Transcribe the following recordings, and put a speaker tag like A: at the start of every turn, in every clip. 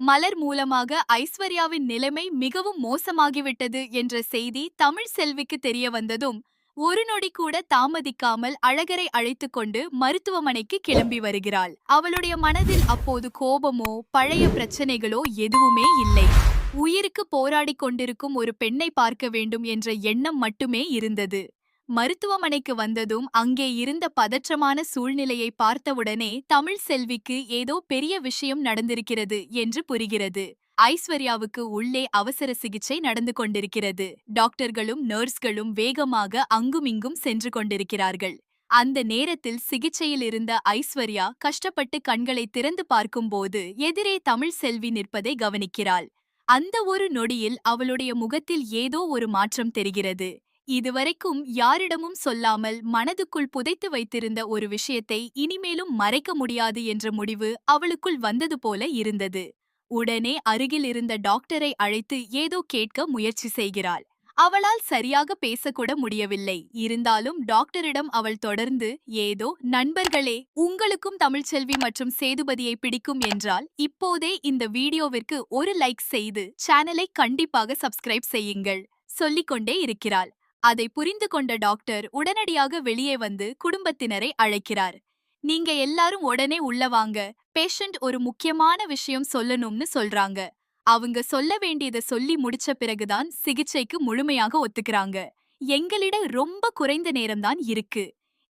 A: மலர் மூலமாக ஐஸ்வர்யாவின் நிலைமை மிகவும் மோசமாகிவிட்டது என்ற செய்தி தமிழ் செல்விக்கு தெரிய வந்ததும் ஒரு நொடி கூட தாமதிக்காமல் அழகரை அழைத்துக் கொண்டு மருத்துவமனைக்கு கிளம்பி வருகிறாள். அவளுடைய மனதில் அப்போது கோபமோ பழைய பிரச்சனைகளோ எதுவுமே இல்லை. உயிருக்கு போராடிக் கொண்டிருக்கும் ஒரு பெண்ணை பார்க்க வேண்டும் என்ற எண்ணம் மட்டுமே இருந்தது. மருத்துவமனைக்கு வந்ததும் அங்கே இருந்த பதற்றமான சூழ்நிலையை பார்த்தவுடனே தமிழ் செல்விக்கு ஏதோ பெரிய விஷயம் நடந்திருக்கிறது என்று புரிகிறது. ஐஸ்வர்யாவுக்கு உள்ளே அவசர சிகிச்சை நடந்து கொண்டிருக்கிறது. டாக்டர்களும் நர்ஸ்களும் வேகமாக அங்குமிங்கும் சென்று கொண்டிருக்கிறார்கள். அந்த நேரத்தில் சிகிச்சையில் இருந்த ஐஸ்வர்யா கஷ்டப்பட்டு கண்களை திறந்து பார்க்கும்போது எதிரே தமிழ் செல்வி நிற்பதை கவனிக்கிறாள். அந்த ஒரு நொடியில் அவளுடைய முகத்தில் ஏதோ ஒரு மாற்றம் தெரிகிறது. இதுவரைக்கும் யாரிடமும் சொல்லாமல் மனதுக்குள் புதைத்து வைத்திருந்த ஒரு விஷயத்தை இனிமேலும் மறைக்க முடியாது என்ற முடிவு அவளுக்குள் வந்தது போல இருந்தது. உடனே அருகில் இருந்த டாக்டரை அழைத்து ஏதோ கேட்க முயற்சி செய்கிறாள். அவளால் சரியாக பேசக்கூட முடியவில்லை. இருந்தாலும் டாக்டரிடம் அவள் தொடர்ந்து ஏதோ, நண்பர்களே, உங்களுக்கும் தமிழ்ச்செல்வி மற்றும் சேதுபதியை பிடிக்கும் என்றால் இப்போதே இந்த வீடியோவிற்கு ஒரு லைக் செய்து சேனலை கண்டிப்பாக சப்ஸ்கிரைப் செய்யுங்கள் சொல்லிக்கொண்டே இருக்கிறாள். அதை புரிந்து கொண்ட டாக்டர் உடனடியாக வெளியே வந்து குடும்பத்தினரை அழைக்கிறார். நீங்க எல்லாரும் உடனே உள்ள வாங்க, பேஷண்ட் ஒரு முக்கியமான விஷயம் சொல்லணும்னு சொல்றாங்க. அவங்க சொல்ல வேண்டியதை சொல்லி முடிச்ச பிறகுதான் சிகிச்சைக்கு முழுமையாக ஒத்துக்கிறாங்க. எங்களிடம் ரொம்ப குறைந்த நேரம்தான் இருக்கு.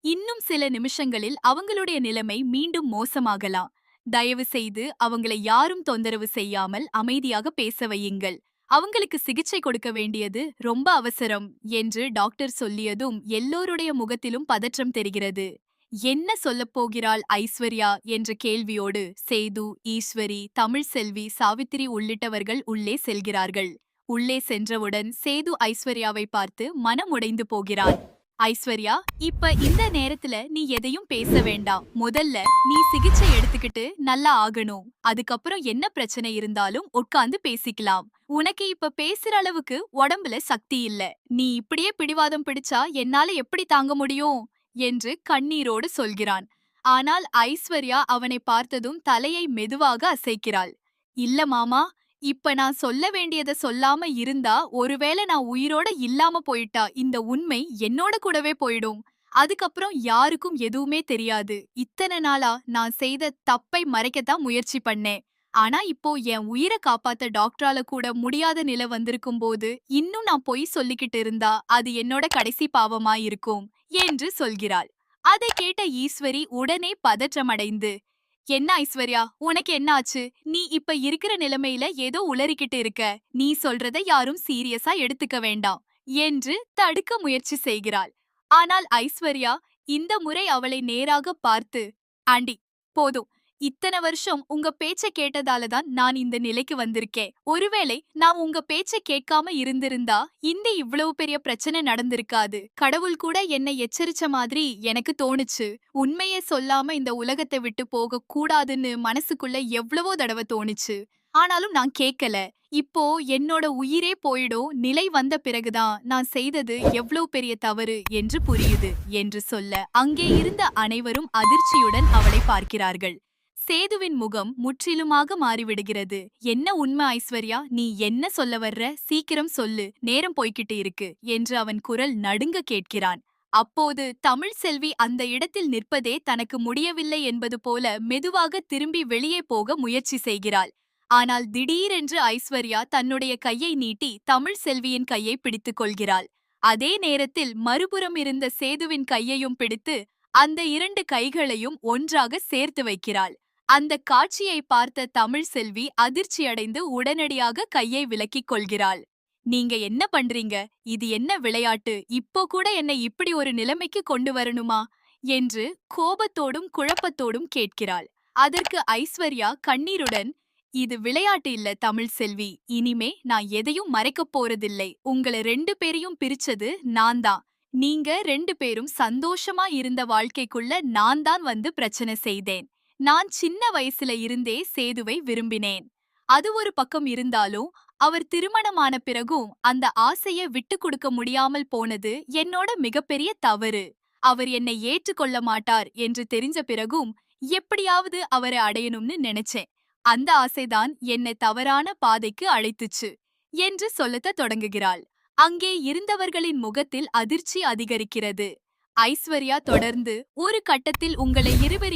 A: இன்னும் சில நிமிஷங்களில் அவங்களுடைய நிலைமை மீண்டும் மோசமாகலாம். தயவு செய்து அவங்களை யாரும் தொந்தரவு செய்யாமல் அமைதியாக பேச வையுங்கள். அவங்களுக்கு சிகிச்சை கொடுக்க வேண்டியது ரொம்ப அவசரம் என்று டாக்டர் சொல்லியதும் எல்லோருடைய முகத்திலும் பதற்றம் தெரிகிறது. என்ன சொல்லப் போகிறாள் ஐஸ்வர்யா என்ற கேள்வியோடு சேது, ஈஸ்வரி, தமிழ்செல்வி, சாவித்திரி உள்ளிட்டவர்கள் உள்ளே செல்கிறார்கள். உள்ளே சென்றவுடன் சேது ஐஸ்வர்யாவை பார்த்து மனம் உடைந்து போகிறான். ஐஸ்வர்யா, இப்ப இந்த நேரத்துல நீ எதையும் பேச வேண்டாம். முதல்ல நீ சிகிச்சை எடுத்துக்கிட்டு நல்லா ஆகணும். அதுக்கப்புறம் என்ன பிரச்சனை இருந்தாலும் உட்கார்ந்து பேசிக்கலாம். உனக்கு இப்ப பேசுற அளவுக்கு உடம்புல சக்தி இல்ல. நீ இப்படியே பிடிவாதம் பிடிச்சா என்னால எப்படி தாங்க முடியும் என்று கண்ணீரோடு சொல்கிறான். ஆனால் ஐஸ்வர்யா அவனை பார்த்ததும் தலையை மெதுவாக அசைக்கிறாள். இல்ல மாமா, இப்ப நான் சொல்ல வேண்டியத சொல்லாம இருந்தா ஒருவேளை நான் உயிரோட இல்லாம போயிட்டா இந்த உண்மை என்னோட கூடவே போயிடும். அதுக்கப்புறம் யாருக்கும் எதுவுமே தெரியாது. இத்தனை நாளா நான் செய்த தப்பை மறைக்கத்தான் முயற்சி பண்ணேன். ஆனா இப்போ என் உயிரை காப்பாத்த டாக்டரால கூட முடியாத நிலை வந்திருக்கும் போது இன்னும் நான் பொய் சொல்லிக்கிட்டு இருந்தா அது என்னோட கடைசி பாவமா இருக்கும் என்று சொல்கிறாள். அதை கேட்ட ஈஸ்வரி உடனே பதற்றமடைந்து, என்ன ஐஸ்வர்யா, உனக்கு என்ன ஆச்சு? நீ இப்ப இருக்கிற நிலைமையில ஏதோ உளறிக்கிட்டு இருக்க. நீ சொல்றதை யாரும் சீரியஸா எடுத்துக்க வேண்டாம் என்று தடுக்க முயற்சி செய்கிறாள். ஆனால் ஐஸ்வர்யா இந்த முறை அவளை நேராக பார்த்து, ஆண்டி, போதும். இத்தனை வருஷம் உங்க பேச்ச கேட்டதாலதான் நான் இந்த நிலைக்கு வந்திருக்கேன். ஒருவேளை நான் உங்க பேச்ச கேட்காம இருந்திருந்தா இந்த இவ்வளவு பெரிய பிரச்சனை நடந்திருக்காது. கடவுள் கூட என்னை எச்சரிச்ச மாதிரி எனக்கு தோணுச்சு. உண்மையை சொல்லாம இந்த உலகத்தை விட்டு போக கூடாதுன்னு மனசுக்குள்ள எவ்வளவோ தடவை தோணுச்சு. ஆனாலும் நான் கேட்கல. இப்போ என்னோட உயிரே போயிடும் நிலை வந்த பிறகுதான் நான் செய்தது எவ்வளவு பெரிய தவறு என்று புரியுது என்று சொல்ல அங்கே இருந்த அனைவரும் அதிர்ச்சியுடன் அவளை பார்க்கிறார்கள். சேதுவின் முகம் முற்றிலுமாக மாறிவிடுகிறது. என்ன உண்மை ஐஸ்வர்யா, நீ என்ன சொல்ல வர்ற? சீக்கிரம் சொல்லு, நேரம் போய்கிட்டு இருக்கு என்று அவன் குரல் நடுங்க கேட்கிறான். அப்போது தமிழ்செல்வி அந்த இடத்தில் நிற்பதே தனக்கு முடியவில்லை என்பது போல மெதுவாக திரும்பி வெளியே போக முயற்சி செய்கிறாள். ஆனால் திடீரென்று ஐஸ்வர்யா தன்னுடைய கையை நீட்டி தமிழ்செல்வியின் கையை பிடித்துக் கொள்கிறாள். அதே நேரத்தில் மறுபுறம் இருந்த சேதுவின் கையையும் பிடித்து அந்த இரண்டு கைகளையும் ஒன்றாக சேர்த்து வைக்கிறாள். அந்த காட்சியை பார்த்த தமிழ்செல்வி அதிர்ச்சியடைந்து உடனடியாக கையை விலக்கிக் கொள்கிறாள். நீங்க என்ன பண்றீங்க? இது என்ன விளையாட்டு? இப்போ கூட என்னை இப்படி ஒரு நிலைமைக்கு கொண்டு வரணுமா என்று கோபத்தோடும் குழப்பத்தோடும் கேட்கிறாள். அதற்கு ஐஸ்வர்யா கண்ணீருடன், இது விளையாட்டு இல்ல தமிழ்செல்வி. இனிமே நான் எதையும் மறைக்கப் போறதில்லை. உங்கள 2 பேரையும் பிரிச்சது நான் தான். நீங்க 2 பேரும் சந்தோஷமா இருந்த வாழ்க்கைக்குள்ள நான் தான் வந்து பிரச்சனை செய்தேன். நான் சின்ன வயசுல இருந்தே சேதுவை விரும்பினேன். அது ஒரு பக்கம் இருந்தாலும் அவர் திருமணமான பிறகும் அந்த ஆசைய விட்டு கொடுக்க முடியாமல் போனது என்னோட மிகப்பெரிய தவறு. அவர் என்னை ஏற்றுக்கொள்ள மாட்டார் என்று தெரிஞ்ச பிறகும் எப்படியாவது அவரை அடையணும்னு நினைச்சேன். அந்த ஆசைதான் என்னை தவறான பாதைக்கு அழைத்துச்சு என்று சொல்லத் தொடங்குகிறாள். அங்கே இருந்தவர்களின் முகத்தில் அதிர்ச்சி அதிகரிக்கிறது. ஐஸ்வர்யா தொடர்ந்து, ஒரு கட்டத்தில் உங்களை இருவரையும்